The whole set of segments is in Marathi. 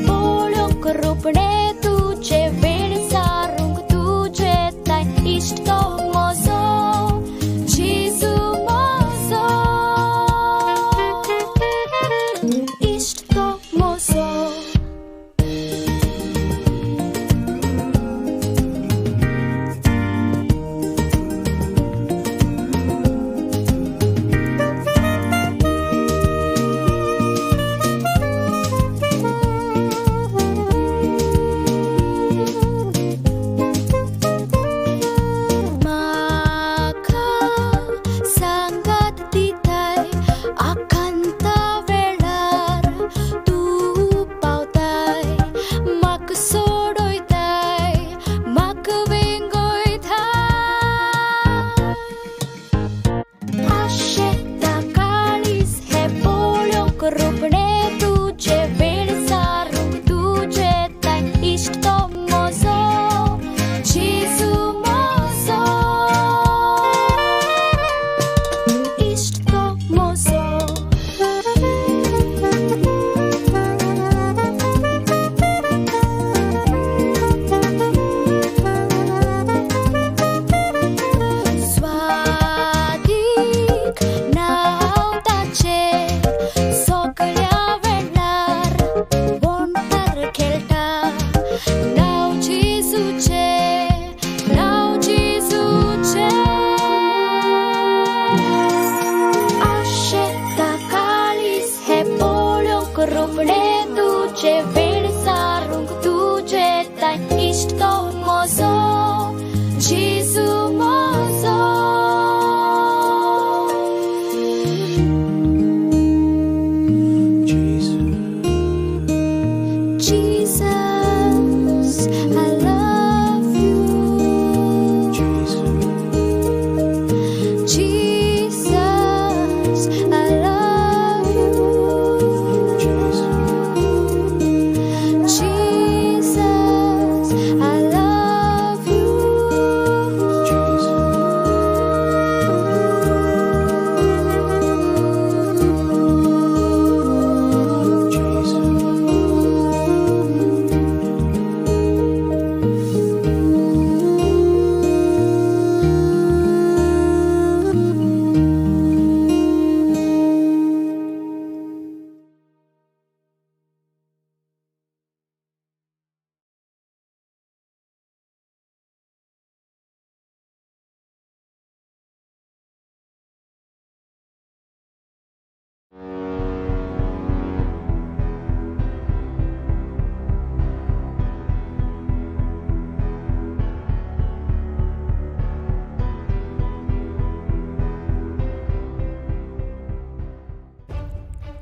polok rupne तुझे वेळ सारूंक तुझे ताई इश्ट तो मोजो जेजू मोजो इश्ट तो मोजो रूपणे तुझे वेळ सारूंक तुझे ताई इश्ट तो मोजो जेजू मोजो इश्ट तो मोजो स्वादीक नाव ताचे रूपणे तुझे वेळ सारूंक तुझे ताई इश्ट तो मोजो जेजू mojo Jesus, I love you. Jesus, I love you. Jesus, I love you.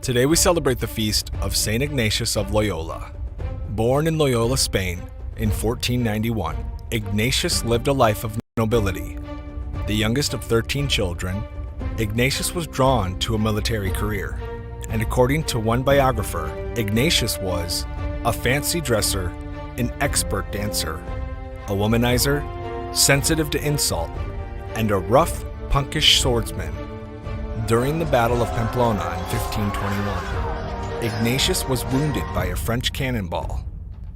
Today we celebrate the feast of St. Ignatius of Loyola. Born in Loyola, Spain in 1491, Ignatius lived a life of nobility. The youngest of 13 children, Ignatius was drawn to a military career, and according to one biographer, Ignatius was a fancy dresser, an expert dancer, a womanizer, sensitive to insult, and a rough, punkish swordsman. During the Battle of Pamplona in 1521, Ignatius was wounded by a French cannonball.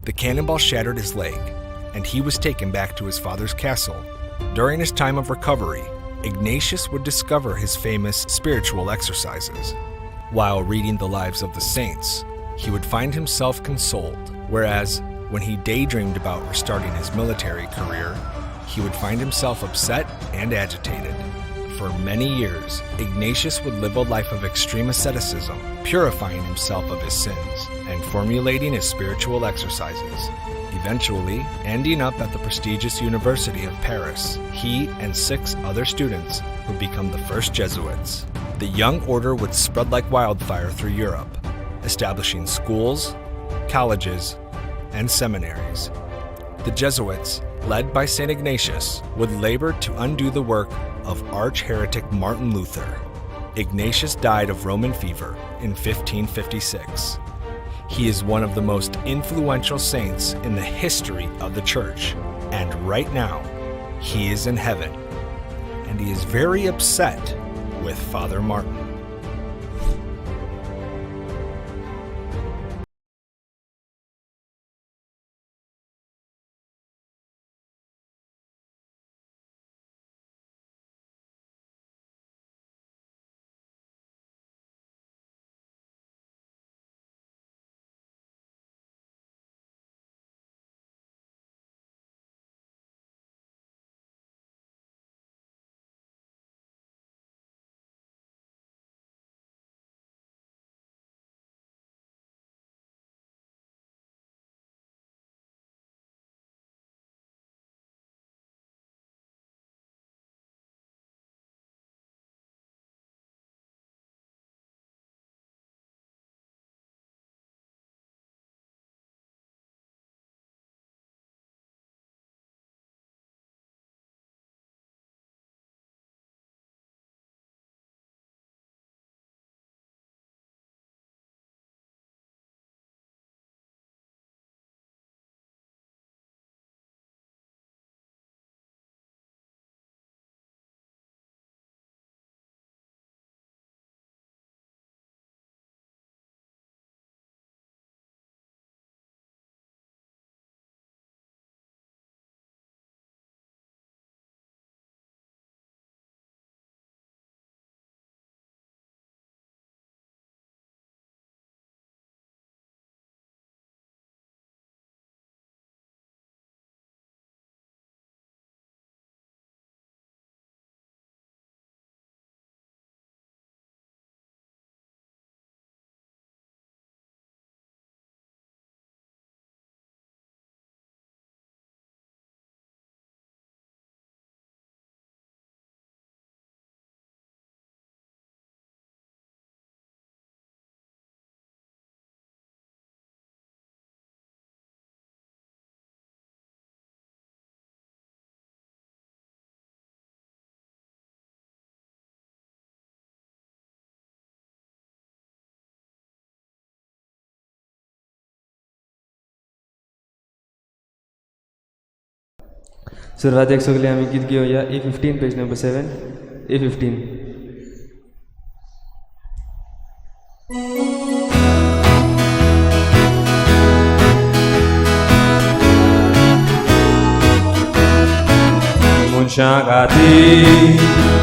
The cannonball shattered his leg, and he was taken back to his father's castle. During his time of recovery, Ignatius would discover his famous spiritual exercises. While reading the lives of the saints, he would find himself consoled, whereas when he daydreamed about restarting his military career, he would find himself upset and agitated. For many years, Ignatius would live a life of extreme asceticism, purifying himself of his sins and formulating his spiritual exercises. Eventually, ending up at the prestigious University of Paris, he and 6 other students would become the first Jesuits. The young order would spread like wildfire through Europe, establishing schools, colleges, and seminaries. The Jesuits, led by St. Ignatius, would labor to undo the work of arch-heretic Martin Luther. Ignatius died of Roman fever in 1556. He is one of the most influential saints in the history of the Church, and right now, he is in heaven, and he is very upset with Father Martin. सुरवातेक सगळी आमी गीत घेवया A15 page number 7 A15. Muncia gati,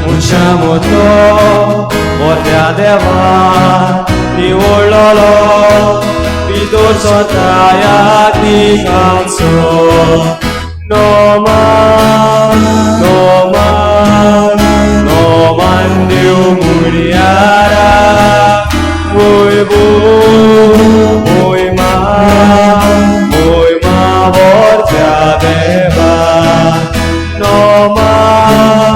muncia moto, mordia deva, nivololo, pido sotaya di canso. No man, Dio muriara, muy ma, mordia deva. No man,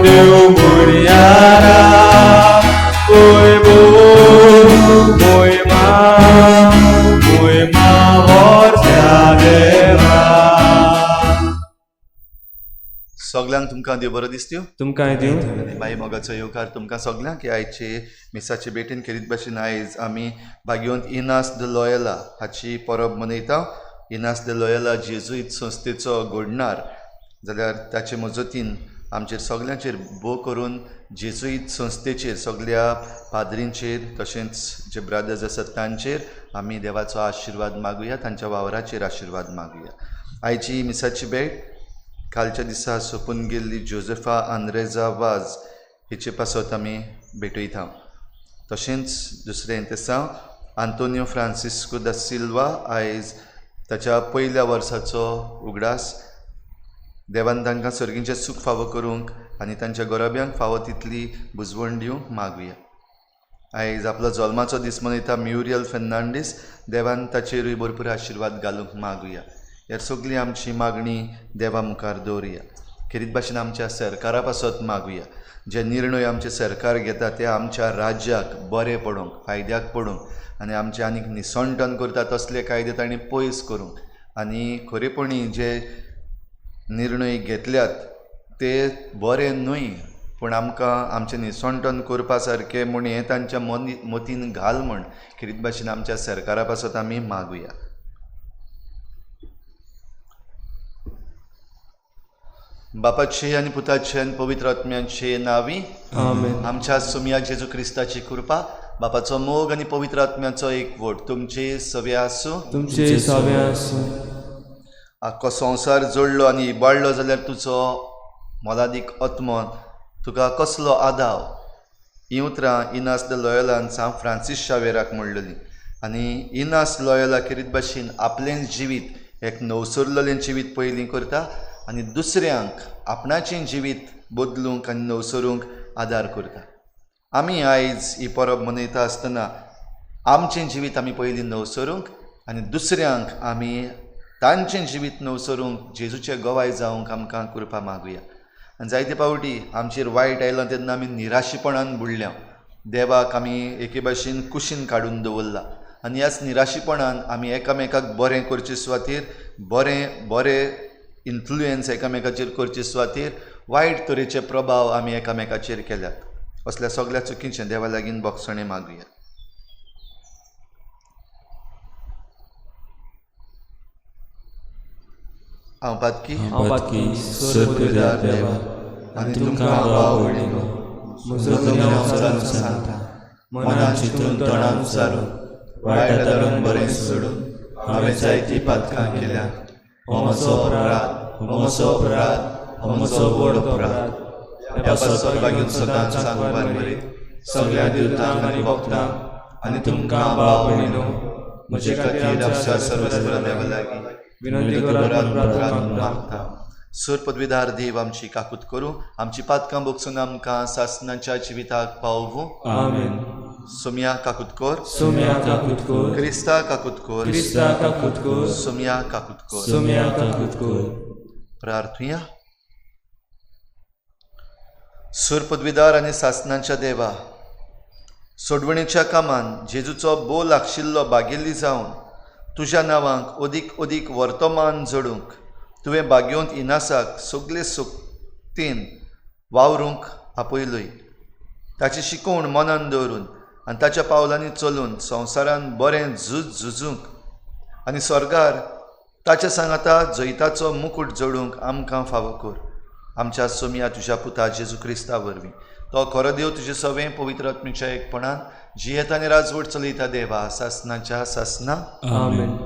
Dio muriara, muy ma, mordia deva. सगळ्यांक तुमकां देव बरो दिसत्यो. तुमकां हांव दिवं आनी बाई मोगाचो येवकार तुमकां सगळ्यांक की आयचे मिसाचे भेटेन खेरीत भाशेन आयज आमी भाग्यवंत इनास द लॉयला हाची परब मनयता. इनास द लॉयला जेजुईत संस्थेचो घडणार जाल्यार ताचे मजतीन आमचेर सगळ्यांचेर भोव करून जेजुईत संस्थेचेर सगळ्या पाद्रींचेर तशेंच जे ब्रादर्स आसात तांचेर आमी देवाचो आशिर्वाद मागुया, तांच्या वावराचेर आशिर्वाद मागुया. आयची मिसाची भेट कालच्या दिसा सोंपून गेल्ली जोसेफा आंद्रेजा वाज हेचे पासत आमी भेटयता. तशेंच दुसरें तें सांग आंतोनियो फ्रांसिस्को दा सिल्वा आयज ताच्या पयल्या वर्साचो उगडास. देवान तांकां सर्गींचें सूख फावो करूंक आनी तांच्या गोरब्यांक फावो तितली बुजवण दिवंक मागुया. आयज आपलो जल्माचो दीस मनयता म्युरियल फेर्नांडीस. देवान ताचेरूय भरपूर आशिर्वाद घालूंक मागुया. ह्या सगळी आमची मागणी देवा मुखार दवरुया. खेरीत भाशेन आमच्या सरकारा पासत मागुया. जे निर्णय आमचे सरकार घेता ते आमच्या राज्याक बरे पडोवंक, फायद्याक पडोवंक आनी आमचे आनीक निसंटन करता तसले कायदे तांणी पयस करूंक आनी खरेपणी जे निर्णय घेतल्यात ते बरे न्हय पूण आमकां आमचें निसंटन करपा सारकें म्हूण हें तांच्या मतीन घाल म्हण खेरीत भाशेन आमच्या सरकारा पासत आमी मागुया. बापाचे आनी पुताचे आनी पवित्र आत्म्याचे नांवी आमेन. आमच्या सुमया जेजू क्रिस्ताची कृपा, बापाचो मोग आनी पवित्र आत्म्याचो एकवट तुमचे सवे आसूं. तुमचे सवे आसूं. आख्खो संवसार जोडलो आनी इबाडलो जाल्यार तुजो मोलादीक आत्मो तुका कसलो आदाव. हीं उतरां इनास द लॉयलान सांव फ्रांसीस शावेराक म्हणलेलीं आनी इनास लॉयला खेरीत भाशेन आपलें जिवीत एक नवसरलेलें जिवीत पयलीं करता आनी दुसऱ्यांक आपणाचें जिवीत बदलूंक आनी नवसरूंक आदार करता. आमी आयज ही परब मनयता आसतना आमचें जिवीत आमी पयलीं नवसरूंक आनी दुसऱ्यांक आमी तांचें जिवीत नवसरूंक जेजूचें गोवाय जावंक आमकां कृपा मागुया. आनी जायते पावटी आमचेर वायट आयलां तेन्ना आमी निराशीपणान बुडल्या. देवाक आमी एके भाशेन कुशीन काडून दवरला आनी ह्याच निराशीपणान आमी एकामेकाक बरें करचे सुवातेर बरें इन्फ्लुयन्स एकामेकाचेर करचे सुवातेर वायट तरेचे प्रभाव आमी एकामेकाचेर केल्यात. असल्या सगळ्या चुकींचें देवा लागीं बोगसणें मागुया. हांव पातकी स्वर्गदार देवा आनी तुमकां आवडीनो म्हजो गुन्यांव सांगता. मनान चिंतून तोंडान विचारून वायट आदारून बरें सोडून हांवें जायतीं पातकां केल्यात. हो म्हजो व्हड अपराध. ह्या पासत लागीं सदांच सांगपार बरें सगळ्या दिवतांक आनी भक्तांक आनी तुमकां आवडीनो म्हजे खातीर आमच्या सर्वस्त्र देवा लागीं विनंती करात मागता. सूर पदवीदार देव आमची काकूत करूं, आमची पातकां बोगसून आमकां सासणाच्या जिविताक पावूं. आमेन. सोम्या काकूत कोर, सोम्या काकूत कोर. क्रिस्ता काकूत कोर, क्रिस्ता काकूत कोर. सोम्या काकूत कोर. सोम्या काकूत कोर. प्रार्थुया. सूर पदवीदार आनी सासणाच्या देवा, सोडवणेच्या कामान जेजूचो बोव लागशिल्लो बागेली जावन तुज्या नांवांक ओदीक वर्तमान जोडूंक तुवें भाग्यवंत इनासाक सगळे सोक्तीन वावरूंक आपयलोय. ताची शिकवण मनान दवरून आनी ताच्या पावलांनी चलून संवसारान बरें झुजूंक आनी स्वर्गार ताच्या सांगाता जैताचो मुकुट जोडूंक आमकां फावो कर आमच्या सोमिया तुज्या पुता जेजू क्रिस्ता वरवीं तो खरो देव तुजे सवें पवित्र आत्म्याच्या एकपणान जियेत आनी राजवट चलयता देवा सासनाच्या सासना आमेन.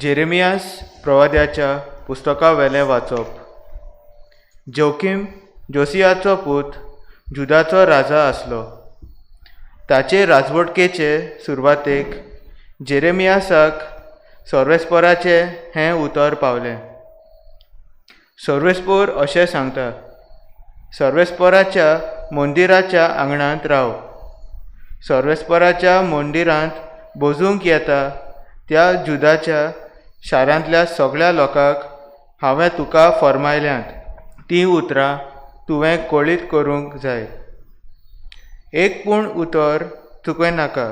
जेरेमियास प्रवाद्याच्या पुस्तका वेलें वाचप. जोकीम जोसियाचो पूत जुदाचो राजा आसलो. ताचे राजवटकेचे सुरवातेक जेरेमियासाक सर्वेस्पराचे हें उतर पावलें. सर्वेस्पोर अशें सांगता, सर्वेस्पराच्या मंदिराच्या आंगणांत राव. सर्वेस्पराच्या मंदिरांत बसूंक येता त्या जुदाच्या शारांतल्या सगळ्या लोकांक हांवें तुका फरमायल्यांत तीं उतरां तुवें कळीत करूंक जाय. एक पूण उतर चुकयनाका.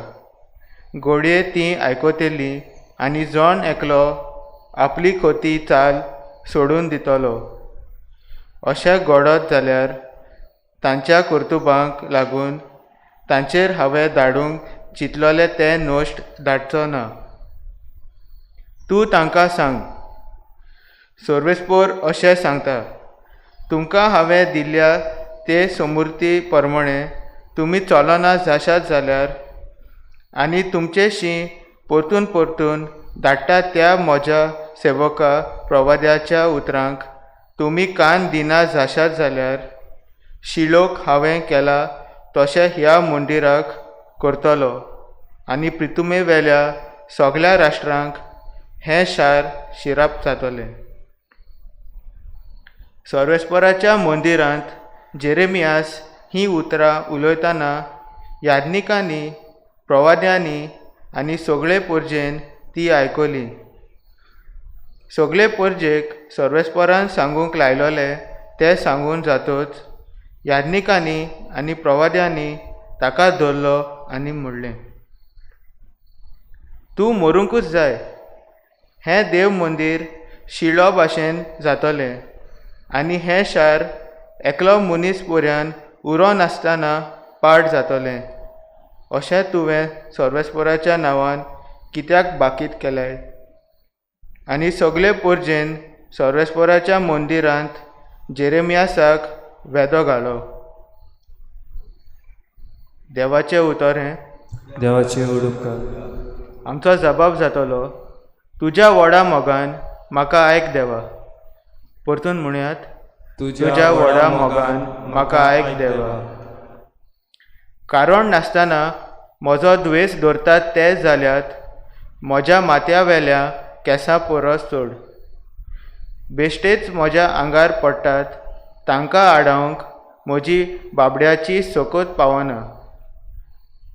घोडये तीं आयकतलीं आनी जण एकलो आपली खोती चाल सोडून दितलो. अशें घडत जाल्यार तांच्या कर्तुबांक लागून तांचेर हांवें धाडूंक चिंतलोले ते नोश्ट धाडचो ना. तूं तांकां सांग, सर्वेस्पोर अशें सांगता, तुमकां हांवें दिल्ल्या ते समृद्धी प्रमाणे तुमी चलना जाशात जाल्यार आनी तुमचेशीं परतून परतून धाडटात त्या म्हज्या सेवका प्रवाद्याच्या उतरांक तुमी कान दिना जाशात जाल्यार शिलोक हांवें केला तशें ह्या मंदिराक करतलो आनी प्रितुमे वेल्या सगळ्या राष्ट्रांक हें शार शिराप जातलें. सर्वेस्पराच्या मंदिरांत जेरेमियास हीं उतरां उलयतना याज्ञिकांनी प्रवाद्यांनी आनी सगळे परजेन ती आयकली. सगळे परजेक सर्वेस्परान सांगूंक लायलोले ते सांगून जातूच याज्ञिकांनी आनी प्रवाद्यांनी ताका धरलो आनी म्हणलें, तूं मरूंकूच जाय. हें देव मंदीर शिळो भाशेन जातलें आनी हें शार एकलो मनीस पर्यान उरो नासतना पाड जातलें. अशें तुवें सर्वेस्पराच्या नांवान कित्याक बाकीत केलें? आनी सगळे परजेन सर्वेस्पराच्या मंदिरांत जेरेमियासाक वेदो घालो. देवाचें उतर हें. देवाचे उडोवकार. आमचो जबाब जातलो, तुज्या व्हडा मोगान म्हाका आयक देवा. परतून म्हणयात, तुज्या व्हडा मोगान म्हाका आयक देवा. कारण नासतना म्हजो द्वेस धरतात ते जाल्यात म्हज्या माथ्या वेल्या केंसां परस चड. बेश्टेच म्हज्या आंगार पडटात तांकां आडावंक म्हजी बाबड्याची सकत पावना.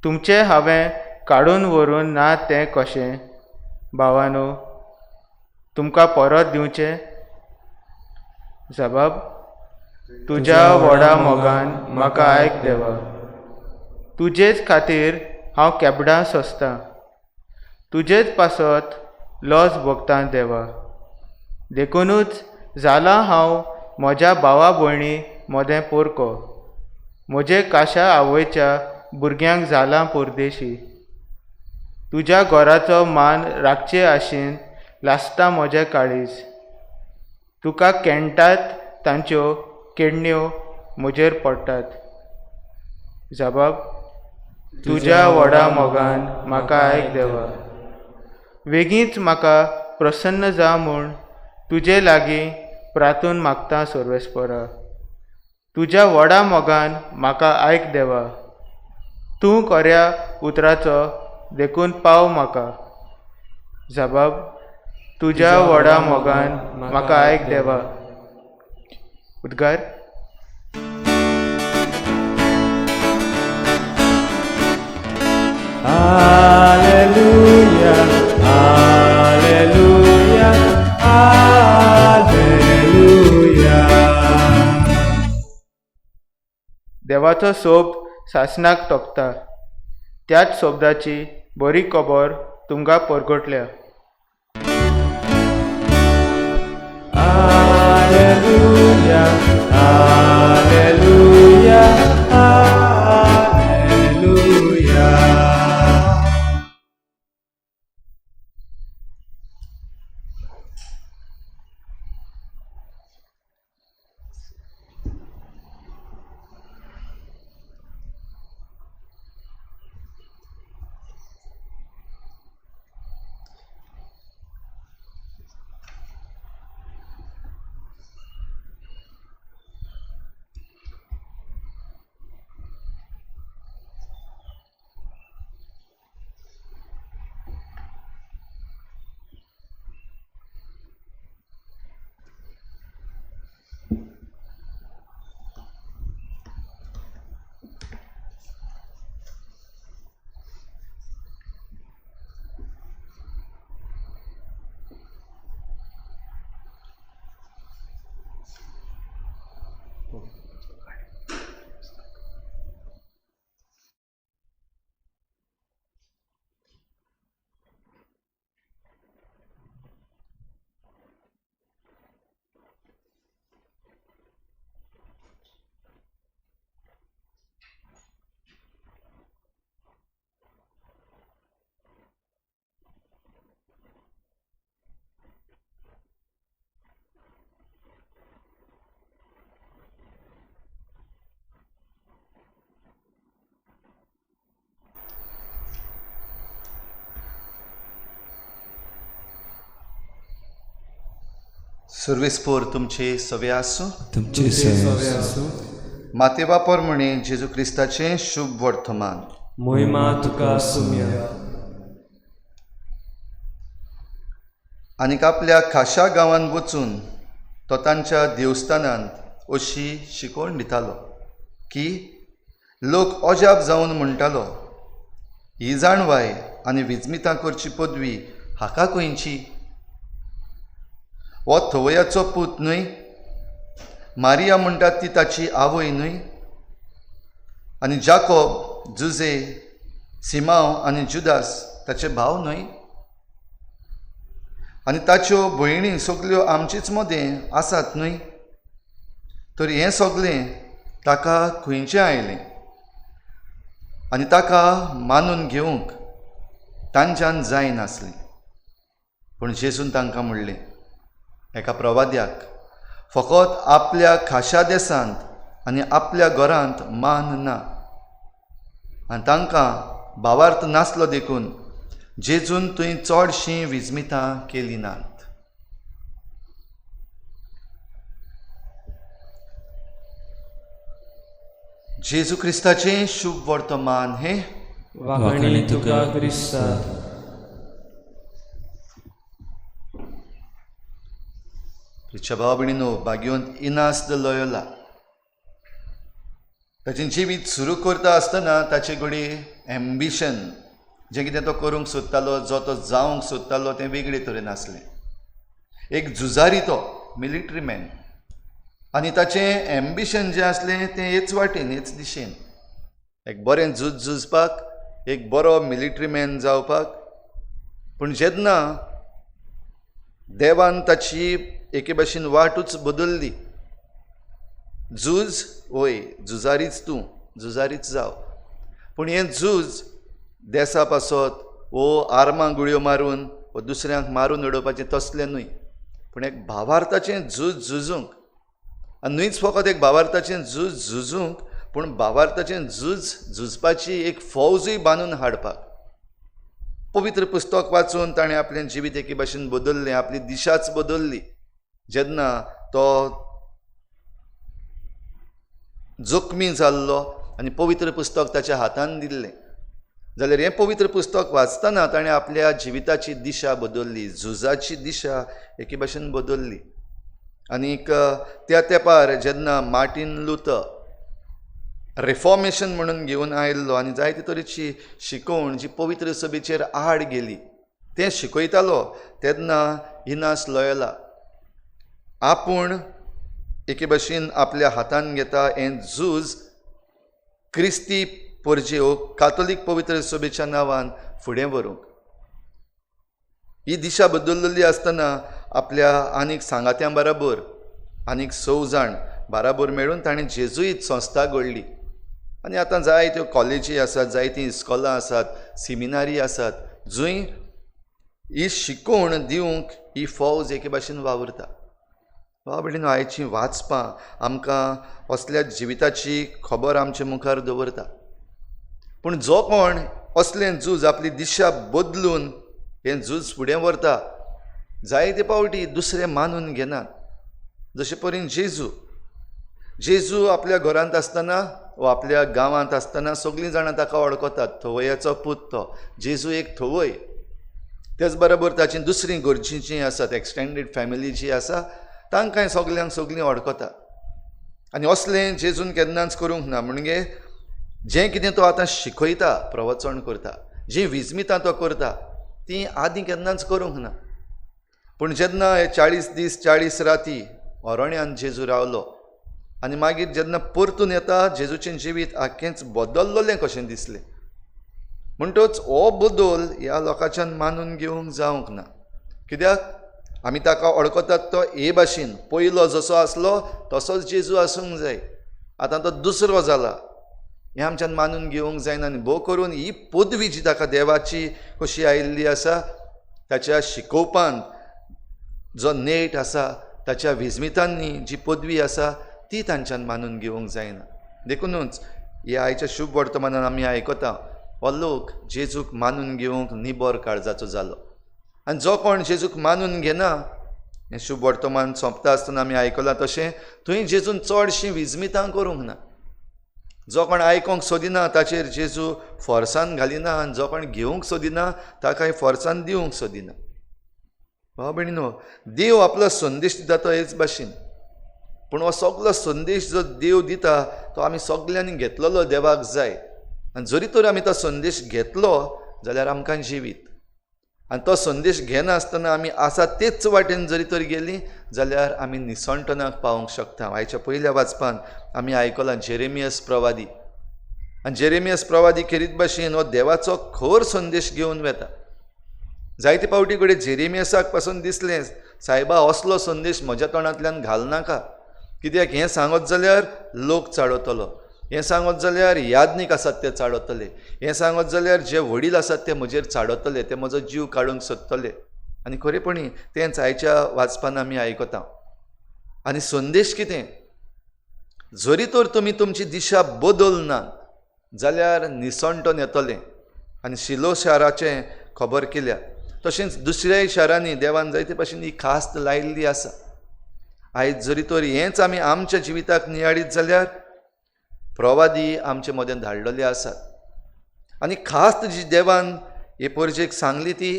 तुमचें हांवें काडून व्हरून ना तें कशें भावानो तुमकां परत दिवचें? जबाब, तुज्या व्हडा मोगान म्हाका आयक देवा. तुजेच खातीर हांव केबडां सोंसतां. तुजेच पासत लॉस भोगतां देवा. देखूनच जालां हांव म्हज्या भावा भयणी मोदें पोरको. म्हजे काशा आवयच्या भुरग्यांक जालां परदेशी. तुज्या घराचो मान राखचे आशेन लासता म्हजें काळीज. तुका केणटात तांच्यो केडण्यो म्हजेर पडटात. जबाब, तुज्या व्हडा मोगान म्हाका आयक देवा. बेगीच म्हाका प्रसन्न जा म्हूण तुजे लागीं प्रार्थून मागता सर्वेस्परा. तुज्या व्हडा मोगान म्हाका आयक देवा. तूं खऱ्या उतराचो देखून पाव म्हाका. जबाब, तुज्या व्हडा मोगान म्हाका आयक देवा. उद्गार. Alleluia, Alleluia, Alleluia. देवाचो सोब सासनाक तोपता. त्याच सोबदाची बरी खबर तुमकां परगटल्या. Alleluia, Alleluia, Alleluia. सर्वेस्पोर तुमचे सवे आसूं. तुमचे सवे आसूं. मातेवा पोरमणे जेजू क्रिस्ताचें शुभ वर्तमान. महिमा तुका सुम्या. आनीक आपल्या खाशा गांवांत वचून तो तांच्या देवस्थानांत अशी शिकवण दितालो की लोक अजाप जावन म्हणटालो, ही जाणवाय आनी विजमितां करची पदवी हाका खंयची? हो थवयाचो पूत न्हय? मारिया म्हणटात ती ताची आवय न्हय? आनी जाकोब, जुजे, सिमांव आनी जुदास ताचे भाव न्हय? आनी ताच्यो भयणी सगल्यो आमचीच मदें आसात न्हय? तर हें सगलें ताका खंयचें आयलें? आनी ताका मानून घेवंक तांच्यान जायनासलें. पूण जेजून तांकां म्हणलें, एका प्रवाद्याक फकत आपल्या खाशा देसांत आनी आपल्या घरांत मान ना. आनी तांकां भावार्थ नासलो देखून जेजून थंय चडशीं विजमितां केलीं नात. जेजू क्रिस्ताचें शुभ वर्तमान हें. वाखणी तुका क्रिस्ता. प्रिच्या भाव भयणीनो, भाग्यवंत इनास द लोयोला ताचें जिवीत सुरू करता आसतना ताचे कडेन एम्बिशन, जें कितें तो करूंक सोदतालो, जो तो जावंक सोदतालो तें वेगळे तरेन आसलें. एक झुजारी तो, मिलिटरी मॅन. आनी ताचें एम्बिशन जें आसलें तें हेच वाटेन, हेच दिशेन, एक बरें झुजपाक, एक बरो मिलिटरी मॅन जावपाक. पूण जेन्ना देवान ताची एके भाशेन वाटूच बदलली, झूज वय, झुजारीच तूं, झुजारीच जाव. पूण हें झूज देसा पासत वो आर्मां गुळयो मारून वो दुसऱ्यांक मारून उडोवपाचें तसलें न्हय, पूण एक भावार्थाचें झूज झुजूंक. आनी न्हयच फकत एक भावार्थाचें झूज झुजूंक, पूण भावार्थाचें झूज झुजपाची एक फौजूय बांदून हाडपाक. पवित्र पुस्तक वाचून ताणें आपलें जिवीत एके भाशेन बदल्लें, आपली दिशाच बदल्ली. जेन्ना तो जखमी जाल्लो आनी पवित्र पुस्तक ताच्या हातान दिल्लें, जाल्यार हें पवित्र पुस्तक वाचतना ताणें आपल्या जिविताची दिशा बदल्ली, झुजाची दिशा एके भाशेन बदल्ली. आनीक त्या तेंपार जेन्ना मार्टीन लुथर रिफॉर्मेशन म्हणून घेवन आयिल्लो आनी जायते तरेची शिकवण जी पवित्र सभेचेर आड गेली तें शिकयतालो, तेन्ना इनास लोयोला आपूण एके भाशेन आपल्या हातान घेता हें झूज क्रिस्ती परजेव कातोलीक पवित्र सभेच्या नांवान फुडें व्हरूंक. ही दिशा बदललेली आसतना आपल्या आनीक सांगात्यां बरोबर आनीक 6 जाण बरोबर मेळून ताणें जेजुईत संस्था घडली. आनी आतां जायत्यो कॉलेजी आसात, जायतीं इस्कॉलां आसात, सेमिनारी आसात, जंय ही शिकवण दिवंक ही फौज एके भाशेन वावुरता. भाव भयणीनो, आयची वाचपां आमकां असल्या जिविताची खबर आमचे मुखार दवरता. पूण जो कोण असलें झूज आपली दिशा बदलून हें झूज फुडें व्हरता, जायते पावटी दुसरे मानून घेनात. जशे परीन जेजू आपल्या घरांत आसतना वा आपल्या गांवांत आसतना सगळीं जाणां ताका वळखतात. थवयाचो पूत तो. जेजू एक थवय. तेच बरोबर ताची दुसरीं घरचीं आसात, एक्सटेंडेड फॅमिली जी आसा, तांकांय सगळीं वळखता. आनी असलें जेजून केन्नाच करूंक ना. म्हणजे जें कितें तो आतां शिकयता, प्रवचन करता, जीं विजमितां तो करता, तीं आदीं केन्नाच करूंक ना. पूण जेन्ना हे 40 दीस 40 राती अरण्यांत जेजू रावलो आनी मागीर जेन्ना परतून येता, जेजूचें जिवीत आख्खेंच बदल्लें कशें दिसलें. म्हणटच हो बदल ह्या लोकांच्यान मानून घेवंक जावंक ना. कित्याक आमी ताका वळखतात तो हे भाशेन पयलो जसो आसलो तसोच जेजू आसूंक जाय. आतां तो दुसरो जाला हें आमच्यान मानून घेवंक जायना. आनी भोव करून ही पदवी जी ताका देवाची कशी आयिल्ली आसा, ताच्या शिकोवपान जो नेट आसा, ताच्या विजमितांनी जी पदवी आसा, ती तांच्यान मानून घेवंक जायना. देखूनच ह्या आयच्या शुभ वर्तमानान आमी आयकता हो लोक जेजूक मानून घेवंक निबोर काळजाचो जालो. आनी जो कोण जेजूक मानून घेना, हें शुभ वर्तमान सोंपता आसतना आमी आयकलां तशें, थंय जेजून चडशीं विजमितां करूंक ना. जो कोण आयकोंक सोदिना ताचेर जेजू फोर्सान घालिना, आनी जो कोण घेवंक सोदिना ताकाय फोर्सान दिवंक सोदिना. भाव भयणीनो, देव आपलो संदेश दिता तो हेच भाशेन. पूण हो सगळो संदेश जो देव दिता तो आमी सगळ्यांनी घेतलेलो देवाक जाय. आनी जरी तर आमी तो संदेश घेतलो जाल्यार आमकां जिवीत. आनी तो संदेश घेनासतना आमी आसा तेच वाटेन जरी तर गेलीं जाल्यार आमी निसंटनाक पावूंक शकता. आयच्या पयल्या वाचपान आमी आयकलां जेरेमियस प्रवादी. आनी जेरेमियस प्रवादी खेरीत भाशेन हो देवाचो खर संदेश घेवन वेता. जायते पावटी कडेन जेरेमियसाक पासून दिसलें, सायबा असलो संदेश म्हज्या तोंडांतल्यान घालनाका. कित्याक हें सांगत जाल्यार लोक चाळवतलो, हें सांगत जाल्यार याज्ञीक आसात ते चाळवतले, हें सांगत जाल्यार जे वडील आसात ते म्हजेर चाडवतले, ते म्हजो जीव काडूंक सोदतले. आनी खरेपणी तेंच आयच्या वाचपान आमी आयकता. आनी संदेश कितें? जरी तर तुमी तुमची दिशा बदलनात जाल्यार निसंटन येतलें. आनी शिलो शाराचें खबर केल्या. तशेंच दुसऱ्याय शारांनी देवान जायते भाशेन ही खास्त लायिल्ली आसा. आयज जरी तर हेंच आमी आमच्या जिविताक नियाळीत जाल्यार प्रवादी आमचे मदें धाडलेले आसात. आनी खास्त जी देवान हे परजेक सांगली ती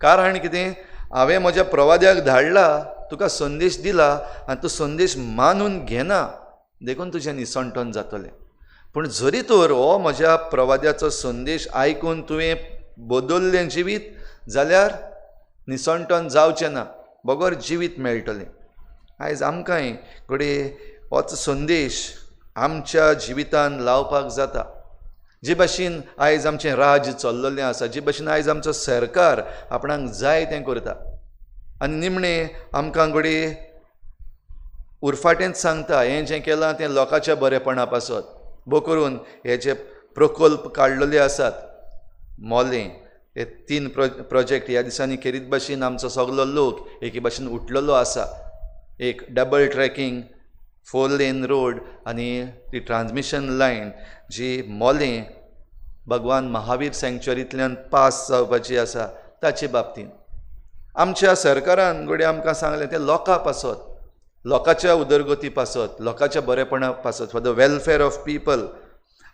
कारण कितें? हांवें म्हज्या प्रवाद्याक धाडला, तुका संदेश दिला, आनी तो संदेश मानून घेना देखून तुजें निसंटन जातलें. पूण जरी तर हो म्हज्या प्रवाद्याचो संदेश आयकून तुवें बदल्लें जिवीत जाल्यार निसंटन जावचें ना, बगर जिवीत मेळटलें. आयज आमकांय घडये होच संदेश आमच्या जिवितान लावपाक जाता. जे भाशेन आयज आमचें राज्य चल्लेलें आसा, जे भाशेन आयज आमचो सरकार आपणाक जाय तें करता, आनी निमणें आमकां घडये उरफाटेंच सांगता हें जें केलां तें लोकांच्या बरेपणा पासत. भोव करून हे जे प्रकल्प काडलेले आसात, मोलें, हे 3 प्रोजेक्ट ह्या दिसांनी खेरीत भाशेन आमचो सगळो लोक एके भाशेन उठलेलो आसा. एक डबल ट्रॅकिंग 4 लेन रोड आनी ती ट्रान्समिशन लायन जी मोलें भगवान महावीर सँक्च्युरींतल्यान पास जावपाची आसा ताचे बाबतींत आमच्या सरकारान घडये आमकां सांगलें तें लोकां पासत, लोकांच्या उदरगती पासत, लोकांच्या बरेपणा पासत, for the welfare of people.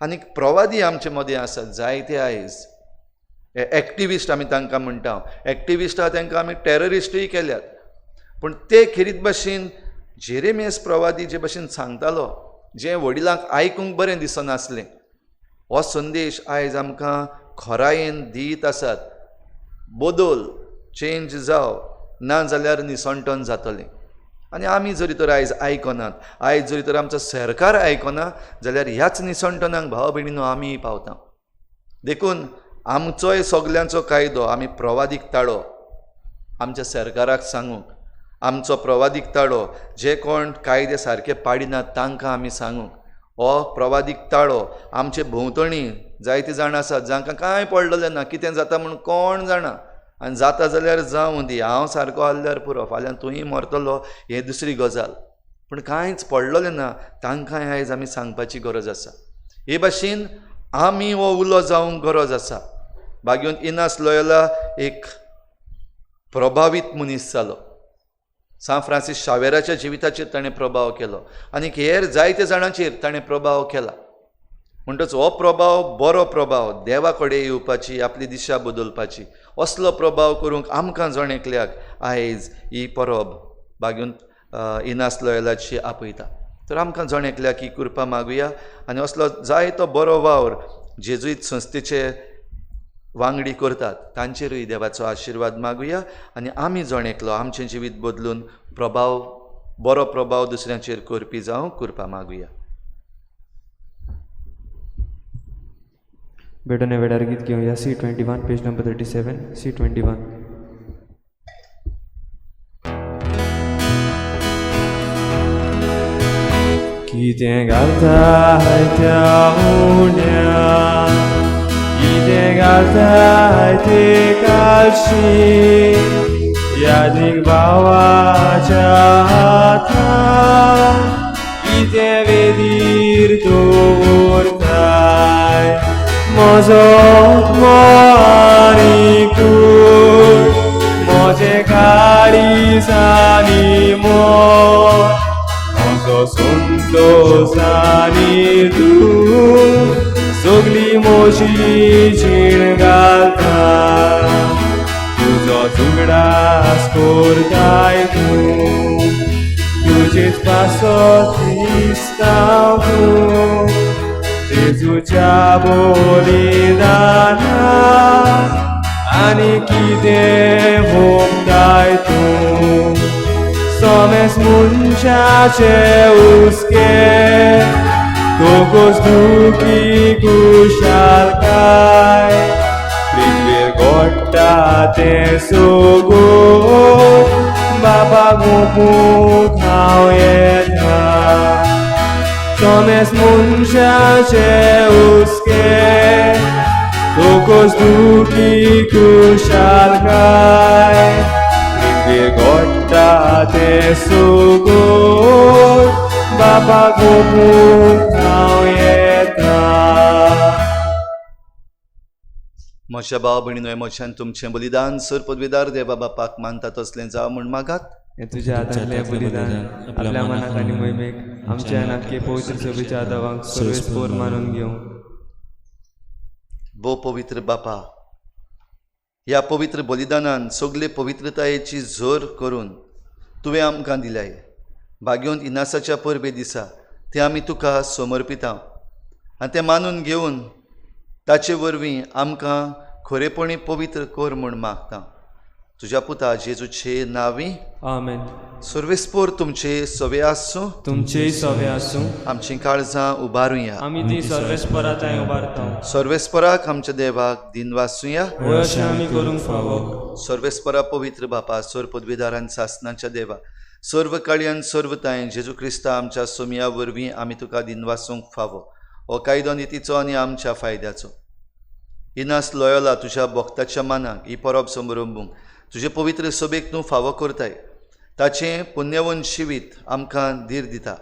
आनी प्रवादी आमचे मदें आसात जायते आयज. एक्टिविस्ट आमी तांकां म्हणटा. एक्टिविस्ट आहा तांकां आमी टेररिस्टूय केल्यात. पूण ते खेरीत भाशेन जेरेमियस प्रवादी जे भाशेन सांगतालो, जें वडिलांक आयकूंक बरें दिसनासलें, हो संदेश आयज आमकां खरायेन दीत आसात. बदल, चेंज जाव, ना जाल्यार निसंटन जातलें. आनी आमी जरी तर आयज आयकनात, आयज जरी तर आमचो सरकार आयकना जाल्यार ह्याच निसंटनाक भाव भयणीनो आमी पावता. देखून आमचोय सगल्यांचो कायदो आमी प्रवादीक ताळो आमच्या सरकाराक सांगूंक, आमचो प्रवादिकताळो जे कोण कायदे सारके पाडिनात तांकां आमी सांगूंक, हो प्रवादिकताळो आमचे भोंवतणी जायते जाण आसात जांकां कांय पडलेलें ना, कितें जाता म्हूण कोण जाणा, आनी जाता जाल्यार जावं दी, हांव सारको आसल्यार पुरो, फाल्यां तूंय मरतलो हें दुसरी गजाल, पूण कांयच पडलेलें ना तांकांय आयज आमी सांगपाची गरज आसा. हे भाशेन आमी हो उलो जावंक गरज आसा. भाग्यवंत इनास लोयोला एक प्रभावीत मनीस जालो. सान फ्रांसीस शावेराच्या जिविताचेर ताणें प्रभाव केलो आनी हेर जायत्या जाणांचेर ताणें प्रभाव केला. म्हणटच हो प्रभाव बरो प्रभाव, देवा कडेन येवपाची, आपली दिशा बदलपाची, असलो प्रभाव करूंक आमकां जण एकल्याक आयज ही परब भाग्यवंत इनास लोयोलाची आपयता. तर आमकां जण एकल्याक ही कृपा मागुया आनी असलो जायतो बरो वावर जेजुईत संस्थेचे वांगडी करतात तांचेरूय देवाचो आशिर्वाद मागुया आनी आमी जण एकलो आमचें जिवीत बदलून बरो प्रभाव दुसऱ्यांचेर करपी जावं कृपा मागुया. बेडोने वेडार गीत घेवया. C21 page number 37. C21. कितें घालताय त्या उण्याक, कितें घालताय ते कालशी, यादीक भावाच्या हातान, कितें वेदीर दवरताय म्हजो आनी कूड, म्हजें काळीज आनी मोल, म्हजो संतोश आनी दूर, सगली म्हजी जीण घालता, तुजो झुगडास करताय तूं, तुजेच पासत दिसता तूं, जेजूच्या बलिदाना आनी कितें भोगताय तूं, सोमेस मनशाचे हुस्के, दोगोस दुखी कुशालकाय, पृथ्वीर घोडटा तें सोगोत, बापाक मोपूंक हांव येता, सोमेस मनशाचे हुस्के, दोगोस दुखी कुशालकाय, पृथ्वीर घोडटा तें सोगोत, बापाक मोपूंक हांव येता. म्हज्या भाव भयणीनो, म्हज्यान तुमचें बलिदान सर पदवीदार देवा बापाक मानता तसलें जावं म्हूण मागात. हे तुझ्या हातांतलें बलिदान आपल्या मनाक आनी मोहिमेक आमच्या नाटके पवित्र सभेच्या आदावांक सर्वेस्पोर मानून घेवंक. भोव पवित्र बापा, ह्या पवित्र बलिदानान सगले पवित्रतायेची झर करून तुवें आमकां दिल्याय. भाग्यवंत इनासाच्या परबे दिसा तें आमी तुका समर्पिता आनी तें मानून घेवन ताचे वरवीं आमकां खरेपणी पवित्र कर म्हूण मागता. तुज्या पुता जेजूचे नांवी आमेन. सर्वेस्पोर तुमचे सवे आसूं, तुमचेय सवे आसूं. आमचीं काळजां उबारुया. आमी ती सर्वेस्पराताय उबारता. सर्वेस्पराक आमच्या देवाक दिन वाचुया. अशें आमी करूंक फावो. सर्वेस्परा पवित्र बापा, सर पदवीदारान सासनाच्या देवा, सर्व काळयान सर्वताय जेजू क्रिस्ता आमच्या सोमया वरवीं आमी तुका दिन वाचूंक फावो. हो कायदो नितीचो आनी आमच्या फायद्याचो. इनास लोयोला तुज्या भक्ताच्या मानाक ही परब समारंभूंक तुजे पवित्र सभेक तूं फावो करताय. ताचें पुण्यवन जिवीत आमकां धीर दिता.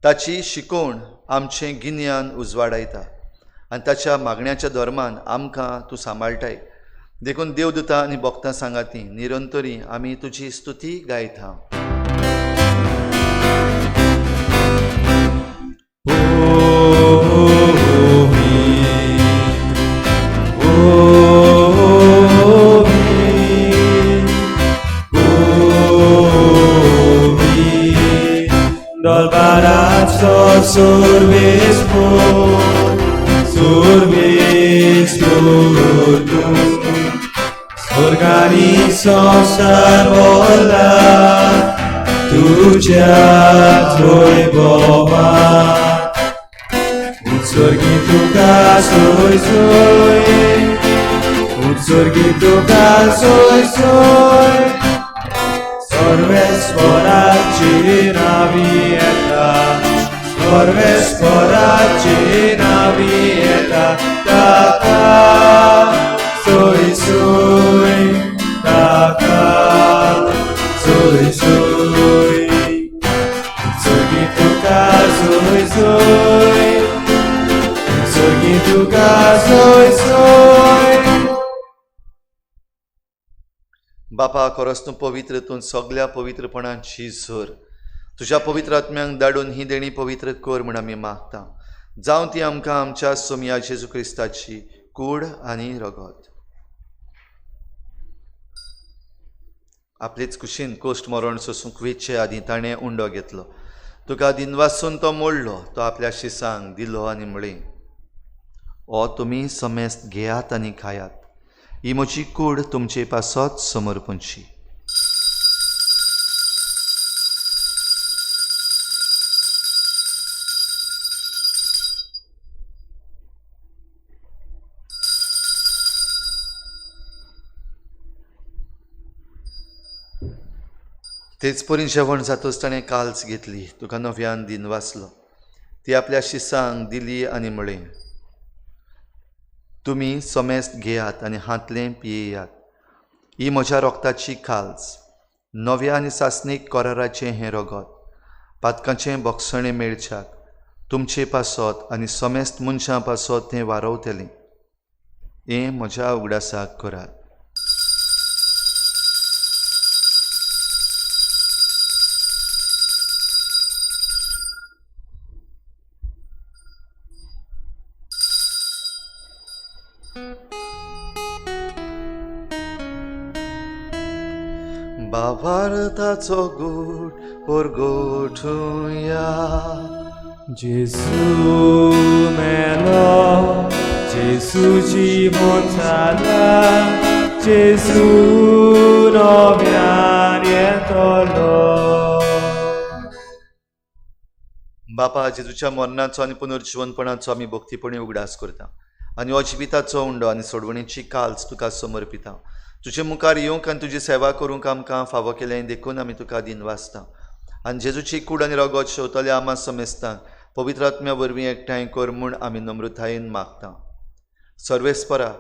ताची शिकोवण आमचें गिन्यान उजवाडायता आनी ताच्या मागण्याच्या धर्मान आमकां तूं सांबाळटाय. देखून देवदूतां आनी भक्तां सांगाती निरंतरी आमी तुजी स्तुती गायता. Dolbarazo Survespor Organi sarvola tuja troi boba Utsorgi tuka soi Surgi tuka soy soy Sorvesporaci navieta Sorvesporaci navieta Taka soy soy Taka soy soy Surgi tuka soy soy Surgi tuka soy soy बापा खरोच तूं पवित्र तूं सगळ्या पवित्रपणाची झर तुज्या पवित्र आत्म्यांक धाडून ही देणी पवित्र कर म्हूण आमी मागता जावं ती आमकां आमच्या सोमया जेजू क्रिस्ताची कूड आनी रगत आपलेच कुशीन कोश्ट मरण सोसूंक वेचे आदी ताणें उंडो घेतलो तुका दिनवासून तो मोडलो तो आपल्या शिसांक दिलो आनी म्हळें ओ तुमी समेस्त घेयात आनी खायात ही म्हजी कूड तुमचे पासत समर्पणची तेच परी जेवण जातच ताणें काल्स घेतली तुका नव्यान दिन वाचलो ती आपल्या शिसांक दिली आनी म्हळें तुमी समेस्त घेयात आनी हातलें पियेयात ही म्हज्या रोगताची काल्स नव्या आनी सासणीक कोराराचें हें रगत पातकाचें बोगसणें मेळच्याक तुमचे पासत आनी समेस्त मनशां पासत तें वारवतलें हें म्हज्या उगडासाक करात भावार्थाचो गोड परगोठुया जेसू मेलो जेसू जीवन जाला जेसू नव्यान येतलो बापा जेजूच्या मरणाचो आनी पुनर्जीवनपणाचो आमी भक्तीपणी उगडास करता आनी अजिविताचो उंडो आनी सोडवणेची काल्स तुका समर्पिता तुजे मुखार येवंक आनी तुजी सेवा करूंक आमकां फावो केलें देखून आमी तुका दिन वाचता आनी जेजूची कूड आनी रगत शेवतल्या आमा समेस्तांक पवित्र आत्म्या वरवीं एकठांय कर म्हूण आमी नम्रतायेन मागता सर्वेस्परा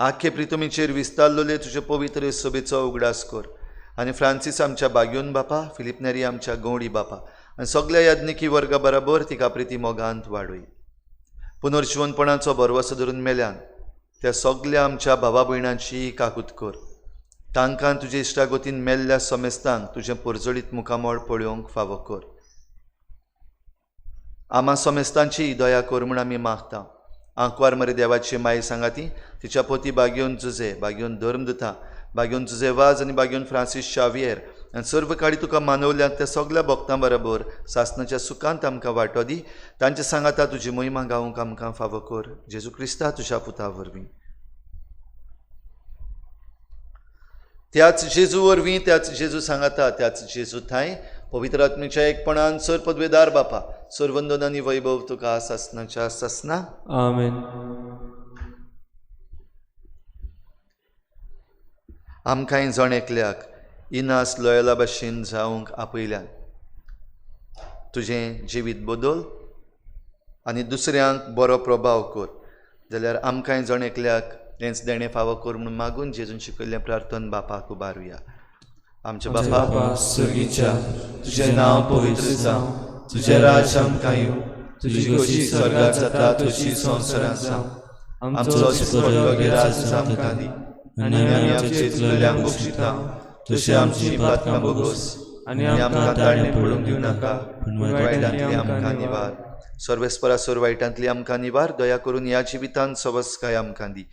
आख्खे प्रितुमीचेर विस्तारलोले तुजे पवित्र सभेचो उगडास कर आनी फ्रांसीस आमच्या बागयोन बापा फिलिप नेरी आमच्या गवडी बापा आनी सगळ्या याज्ञिकी वर्गा बरोबर तिका प्रिती मोगांत वाडय पुनर्जीवनपणाचो भरवसो धरून मेल्यान त्या सगळ्या आमच्या भावा भयणांची काकूत कर तांकां तुजे इश्टागोतीन मेल्ल्या समेस्तांक तुजें परजळीत मुखामळ पळोवंक फावो कर आमा समेस्तांची दया कर म्हूण आमी मागता आंकवार मरे देवाची माय सांगाती तिच्या पोती बागयोन जुजे बागयोन धर्मदता बागयोन जुजे वाज आनी बागयोन फ्रांसीस शावियर आनी सर्व काळी तुका मानवल्यात त्या सगळ्या भक्तां बरोबर सासणाच्या सुखांत आमकां वांटो दी तांचे सांगाता तुजी महिमा गावंक आमकां फावो कर जेजू क्रिस्ता तुज्या पुता वरवीं त्याच जेजू वरवीं त्याच जेजू सांगाता त्याच जेजू थंय पवित्र आत्मेच्या एकपणान सर पदवेदार बापा सर्वंदन आनी वैभव तुका सासणाच्या सासना आमेन आमकांय जण एकल्याक इनास लोयला भाशेन जावंक आपयल्यान तुजें जिवीत बदल आनी दुसऱ्यांक बरो प्रभाव कर जाल्यार आमकांय जण एकल्याक तेंच देणें फावो कर म्हूण मागून जेजून शिकयल्लें प्रार्थन बापाक उबारुया आमचे बापा सुर्गीच्या तुझें नांव पवित्र जावं तुजें राज आमकां येवं तुजी कशी स्वर्गांत जाता तशी संवसारांत जावं आमचो स्वर्गीय राज आमकां दी आनी आमी आमचे चुकलेल्यांक बक्षिता तशें आमची पातकां बोगोस आनी आमकां ताळणे पडूंक दिवं नाका पूण वायटांतली आमकां निवार सर्वेस्परा सर वायटांतली आमकां निवार दया करून ह्या जिवितांत सवस्काय आमकां दी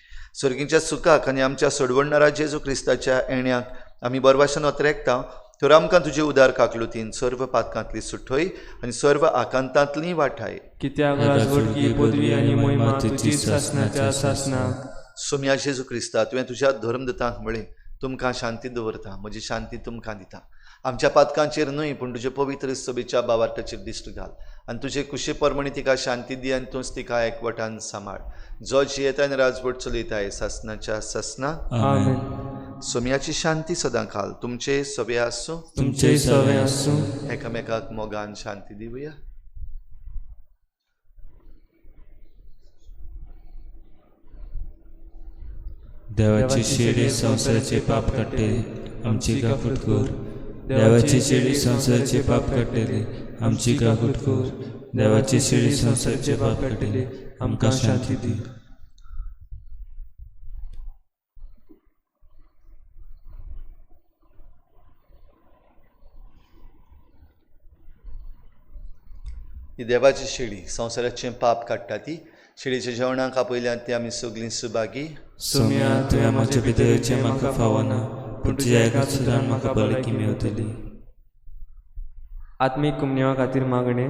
सर्गीच्या सुखाक आनी आमच्या सोडवणणारा जेजू क्रिस्ताच्या येण्याक आमी बरभाशेन ओतरेकता तर आमकां तुजे उदार काकलुतीन सर्व पातकांतली सुटय आनी सर्व आकांतांतली वाठाय कित्याक राजवटकी पदवी आनी महिमा तुजी सासणाच्या सासनाक सोम्या जेजू क्रिस्ता तुवें तुज्या धर्मदतांक म्हळें तुमकां शांती दवरता म्हजी शांती तुमकां दिता आमच्या पातकांचेर न्हय पूण तुजे पवित्र सभेच्या बावार्थाचेर दिश्ट घाल आनी तुजे कुशे परमणी तिका शांती दी आनी तूंच तिका एकवटान सांबाळ जो जियेता आनी राजवट चलयताय सासनाच्या सासना आमेन. सोम्याची शांती सदां घाल तुमचे सभे आसूं तुमचे सवे आसूं. एकामेकाक मोगान शांती दिवया. देवाची शिडी संसाराचे पाप काडटली आमची गाफूट कर. देवाची शिडी संसाराचे पाप काडटली आमची गाफूट कर. देवाची शिडी संसाराचे पाप काडटली आमकां शांती दी. ही देवाची शिडी संसाराचें पाप काडटा ती शिडीच्या जेवणाक आपयल्यात ती आमी सगळीं सुभागी. सोम्या तुवें म्हज्या भितरचें म्हाका फावना पूण तुज्या एका सुदान म्हाका भलायकी मेवतली. आत्मीक कुमन्यावा खातीर मागणे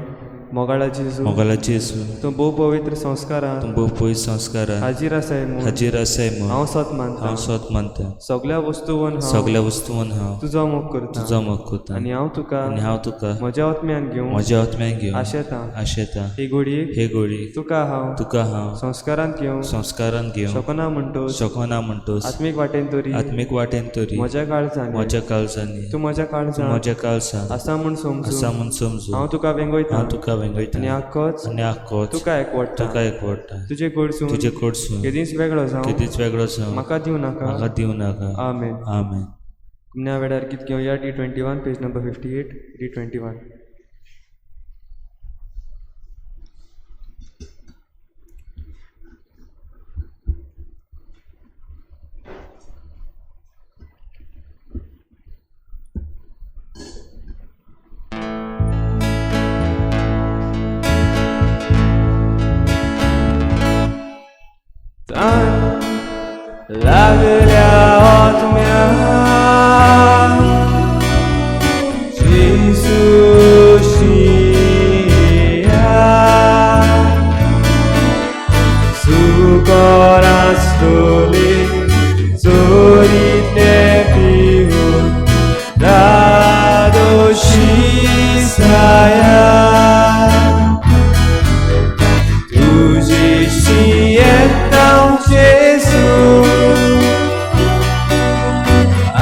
मोगाळाची जेजू मोगालाची येसू तूं भोव पवित्र संस्कारान तूं भोव पयस संस्कारान हाजीर आसाय म्हूण हाजीर आसाय म्हूण हांव सत मानता. हांव सोत मानता. सगळ्या वस्तूवन हांव सगळ्या वस्तूंत हांव तुजो मोग करता तुजो मोग करता आनी हांव तुका आनी हांव तुका म्हज्या आत्म्यान घेवन म्हज्या आत्म्यान घेवन आशेता. आशेता. ही घडयेक हे घोडी तुका हांव तुका हांव संस्कारांत घेवन संस्कारान घेवन शकना म्हणटोस शकना म्हणटोस आत्मीक वाटेन तरी आत्मीक वाटेन तरी म्हज्या काळजांनी म्हज्या काळजांनी तूं म्हज्या तूं काळजांत म्हज्या काळजांत आसा म्हूण समजू आसा म्हूण समजू. हांव तुका वेंगयता हांव तुका वेंगयता आनी आख्खोच आनी आख्खोच तुका एकवडटा. तुका एकवडटा. तुजे कडसून तुजे कडसून केदींच वेगळो जावं केदीच वेगळो जावं म्हाका दिवं नाका. म्हाका दिवं नाका. आमेन. आमेन. कुमन्या वेळार गीत घेवया D21 पेज नंबर 58 D21. लागल्या आत्म्या Jezusia sukorastoli zoritne piwun radości staja tudziści jedną Jezu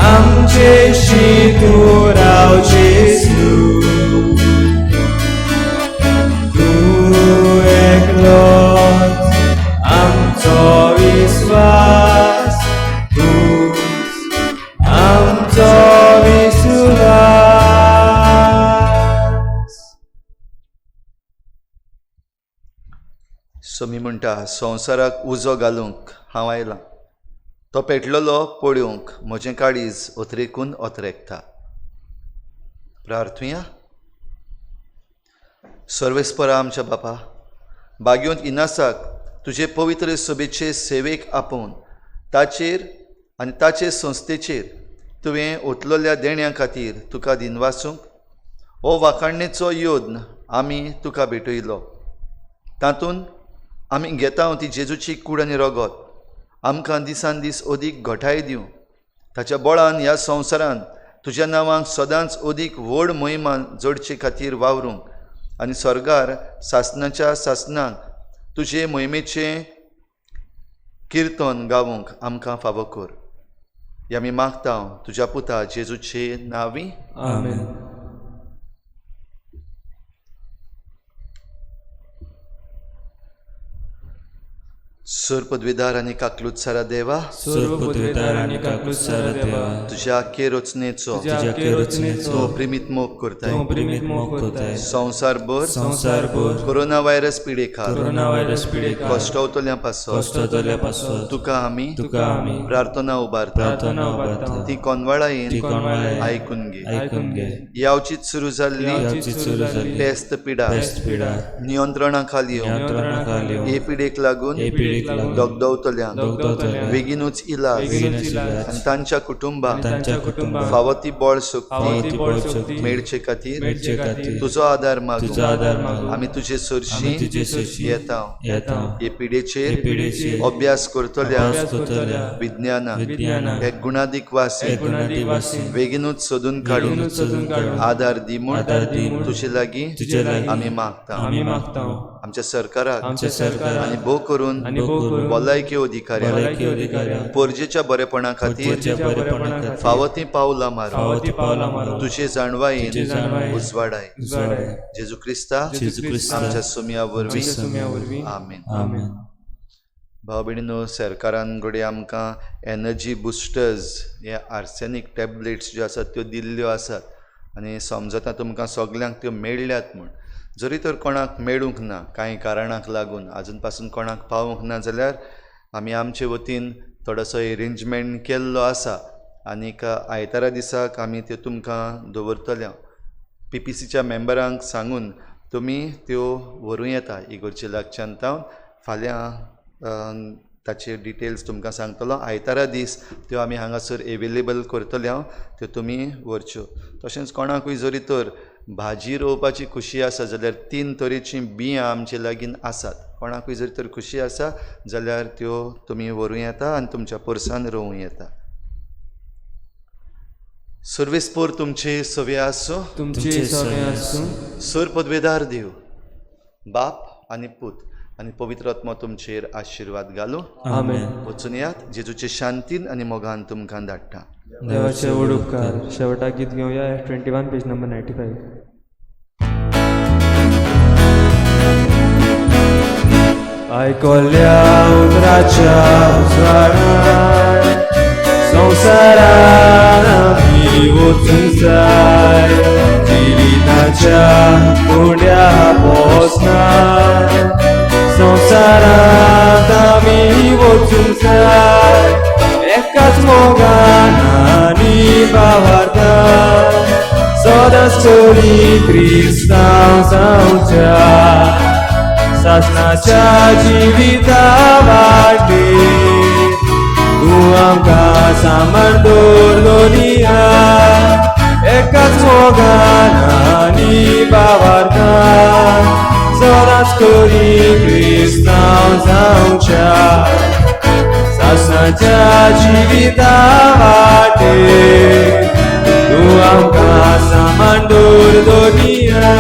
amcie शितुराव Jezu Tu eklots amco विश्वास तूच आमचो विश्वास. सोमी म्हणटा संवसाराक उजो घालूंक हांव आयलां तो पेटलेलो पळोवंक म्हजें काळीज ओतरेकून ओतरेकता. प्रार्थुया. सर्वेस्परा आमच्या बापा बागयोंत इनासाक तुजे पवित्र सभेचे सेवेक आपोवन ताचेर आनी ताचे संस्थेचेर तुवें ओतलेल्या देण्यां खातीर तुका दिनवासूंक हो वाखाणणेचो योद्न आमी तुका भेटयलो. तातूंत आमी घेता ती जेजूची कूड आनी रगत आमकां दिसान दीस अदीक घटाय दिवं. ताच्या बळान ह्या संवसारांत तुज्या नांवांक सदांच अदीक व्हड मोहिमान जोडचे खातीर वावरूंक आनी स्वर्गार सासनाच्या सासनाक तुजे मोहिमेचें किर्तन गावूंक आमकां फावो कर. हें आमी मागता तुज्या पुता जेजूचे नांवी. आमेन. सुर पदवीदार आनी काकलुत्सारा देवा सर्व पदवीदार आनी काकूसारा देवा तुज्या आख्खे रचनेचो तुज्या आख्खे रचनेचो तो प्रेमीत मोग करताय. तूं प्रेमीत मोग करताय. संवसारभर संवसारभर कोरोना व्हायरस पिडेकार कोरोना व्हायरस पिडेकार कश्टावतल्या पासत कश्टावतल्यापासून तुका आमी तुका आमी प्रार्थना उबारता. प्रार्थना उबारता. ती कोनवाळायेन ती कोनवाळायेन आयकून घे. आयकून घे. यावचीत सुरू जाल्ली यावची सुरू जाल्ली पेस्त पिडा पेस्ट पिडा नियंत्रणा खाली नियंत्रणा खाली हे पिडेक लागून हे पिडेक लागून दोगदवतल्यांक बेगीनूच इलाज आनी तांच्या कुटुंबाक फावो ती बळ शक्ती मेळचे खातीर तुजो आदार मागूं आमी तुजे सरशी येता हे पिडेचेर अभ्यास करतल्या विज्ञानाक एक गुणादीक वासी बेगीनूच सोदून काडून आदार दी म्हूण तुजे लागीं आमी मागता आमच्या सरकाराक आनी भोव करून भलायकी अधिकाऱ्यांक पोरजेच्या बरेपणा खातीर फावो ती पावलां मारून तुजे जाणवायेन उजवाडाय जेजू क्रिस्ता आमच्या सुमया वरवीं आमीन. भाव भयणीनो, सरकारान घडये आमकां एनर्जी बुस्टर्स हे आर्सेनीक टॅबलेट्स ज्यो आसात त्यो दिल्ल्यो आसात आनी समजता तुमकां सगल्यांक त्यो मेळ्ळ्यात म्हूण. जरी तर कोणाक मेळूंक ना कांय कारणाक लागून आजून पासून कोणाक पावूंक ना जाल्यार आमी आमचे वतीन थोडोसो एरेंजमेंट केल्लो आसा आनीक आयतारा दिसाक आमी त्यो तुमकां दवरतले. PPCच्या मेंबरांक सांगून तुमी त्यो व्हरूं येता इगोर्जे लागच्यान तावन फाल्यां ताचे डिटेल्स तुमकां सांगतलो. आयतारा दीस त्यो आमी हांगासर एवेलेबल करतले त्यो तुमी व्हरच्यो. तशेंच कोणाकूय जरी तर भाजी रोवपाची खुशी आसा जाल्यार 3 तरेचीं बियां आमचे लागीं आसात. कोणाकूय जरी तर खुशी आसा जाल्यार त्यो तुमी व्हरूं येता आनी तुमच्या पोरसान रोवूं येता. सर्वेस्पोर तुमचे सवे आसूं. सर पदवेदार देव, बाप आनी पूत आनी पवित्र आत्मा तुमचेर आशिर्वाद घालूं. आमेन. वचून यात. जेजूचे शांतीन आनी मोगान तुमकां धाडटा. देवाचे व्हड उपकार. शेवटाक गीत घेवया 21 पेज नंबर 95. आयकोल्या उतराच्या उजवाडांत संवसारान आमी वचूंक जाय. जिविताच्या कोंड्या पोसनात संवसारांत आमी वचूंक जाय. एकाच मोगान आनी भावार्थान सदांच तरी क्रिस्तांव जावच्या. सासणाच्या जिविता वाटेर तूं आमकां सांबाळ दवरलोनिया. एकाच मोगान आनी भावार्थान सदांच तरी क्रिस्तांव जावच्या. सासणाच्या जिविता वाटेर तूं आमकां सांबाळ दवरलोनिया.